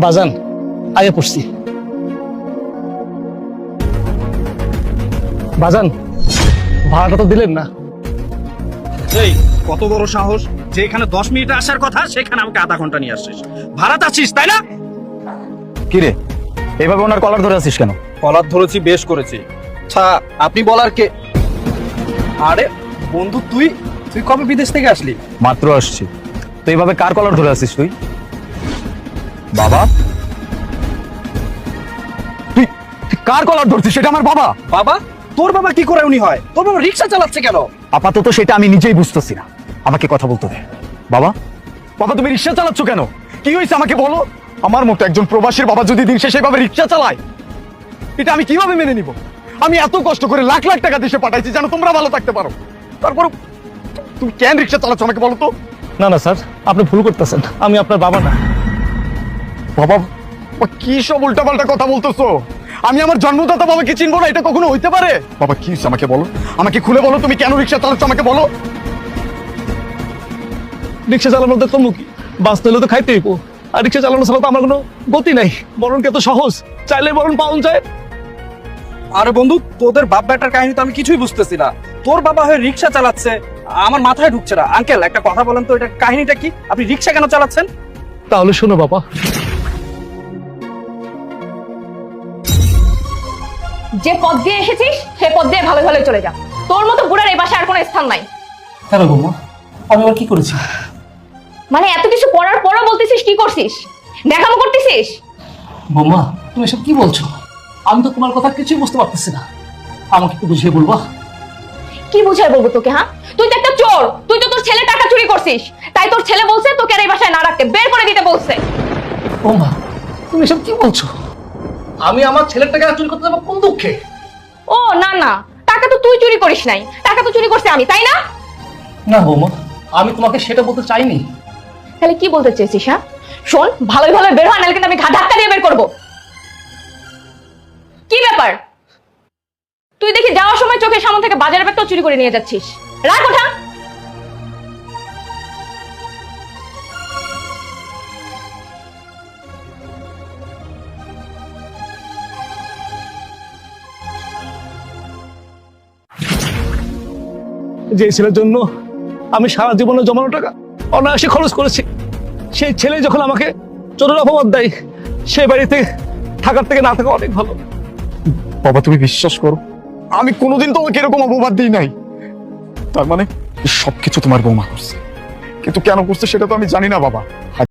বাজান আগে পড়ছি। বাজান ভাড়াটা তো দিলেন না। এই কত বড় সাহস, যেখানে 10 মিনিটে আসার কথা সেখানে আমাকে আধা ঘন্টা নিয়ে আসছিস। ভাড়া চাচ্ছিস তাই না? কি রে, এইভাবে ওনার কলার ধরে আছিস কেন? কলার ধরেছি, বেশ করেছি। আচ্ছা আপনি বলার কে? আরে বন্ধু, তুই তুই কবে বিদেশ থেকে আসলি? মাত্র আসছি। তো এইভাবে কার কলার ধরে আছিস তুই? বাবা, তুই তুই কার কলার ধরছিস? সেটা আমার বাবা। বাবা? তোর বাবা কি করে উনি হয়? তোর বাবা রিক্সা চালাচ্ছে কেন? আপাতত সেটা আমি নিজেই বুঝতেছি না, আমাকে কথা বলতে দে। বাবা, বাবা তুমি রিক্সা চালাচ্ছ কেন? কি হয়েছে আমাকে বলো। আমার মতো একজন প্রবাসীর বাবা যদি দিন শেষে এভাবে রিক্সা চালায়, এটা আমি কিভাবে মেনে নিব? আমি এত কষ্ট করে লাখ লাখ টাকা দেশে পাঠাইছি যেন তোমরা ভালো থাকতে পারো, তারপর তুমি কেন রিক্সা চালাচ্ছ আমাকে বলো তো। না না স্যার, আপনি ভুল করতেছেন, আমি আপনার বাবা না। বাবা, কি সব উল্টাপাল্টা কথা বলতেছো? আমি আমার জন্মদাতা বাবাকে চিনবো না? এটা কখনো হইতে পারে? বাবা কি হয়েছে আমাকে বলো, আমাকে খুলে বলো, তুমি কেন রিক্সা চালাচ্ছ আমাকে বলো। রিক্সা চালানোর তো মুখী, বাস নিলে তো খাইতে হইব, আর রিক্সা চালানো ছাড়া তো আমার কোনো গতি নাই। বরণ কে তো সহজ, চাইলে বরণ পাওয়া যায়। আরে বন্ধু, তোদের বাপ বেটার কাহিনী তো আমি কিছুই বুঝতেছি না। তোর বাবা হয়ে রিক্সা চালাচ্ছে, আমার মাথায় ঢুকছে না। আঙ্কেল একটা কথা বলেন তো, এটা কাহিনীটা কি? আপনি রিক্সা কেন চালাচ্ছেন? তাহলে শোনো বাবা, যে পথ দিয়ে এসেছিস সে পথ দিয়ে ভালো ভালো চলে যা। তোর মতো বুড়ার এই বাসায় আর কোনো স্থান নাই। কেন বৌমা, আমি আবার কি করেছি? মানে এত কিছু করার পরও বলতেছিস কি করছিস? দেখামো করতেছিস? বৌমা তুমি এসব কি বলছো? আমি তো তোমার কথা কিছুই বুঝতে পারতেছি না, আমাকে একটু বুঝিয়ে বলবা? কি বুঝাই বলবো তোকে? হ্যাঁ, তুই তো একটা চোর, তুই তো তোর ছেলে টাকা চুরি করছিস, তাই তোর ছেলে বলছে তোকে আর এই বাসায় না রাখতে, বের করে দিতে বলছে। বৌমা তুমি এসব কি বলছো? আমি আমার ছেলের টাকা চুরি করতে যাবো কোন দুঃখে? ও না না, টাকা তো তুই চুরি করিস নাই, টাকা তো চুরি করছে আমি, তাই না? না বৌমা, আমি তোমাকে সেটা বলতে চাইনি। তাহলে কি বলতে চেয়েছিস? হ্যাঁ শোন, ভালোই ভালো বের হয়, নাহলে কিন্তু আমি ধাক্কা দিয়ে বের করবো। কি ব্যাপার? তুই দেখি যাওয়ার সময় চোখের সামনে থেকে বাজারের ব্যাগটাও চুরি করে নিয়ে যাচ্ছিস। রাখ ওঠা। যে ছেলের জন্য আমি সারা জীবনে জমানো টাকা অনায়াসে খরচ করেছি, সেই ছেলে যখন আমাকে চোরের অপবাদ দেয়, সে বাড়িতে থাকার থেকে না থাকা অনেক ভালো। বাবা তুমি বিশ্বাস করো, আমি কোনোদিন তোমাকে এরকম অপবাদ দিই নাই। তার মানে সবকিছু তোমার বৌমা করছে, কিন্তু কেন করছে সেটা তো আমি জানি না বাবা।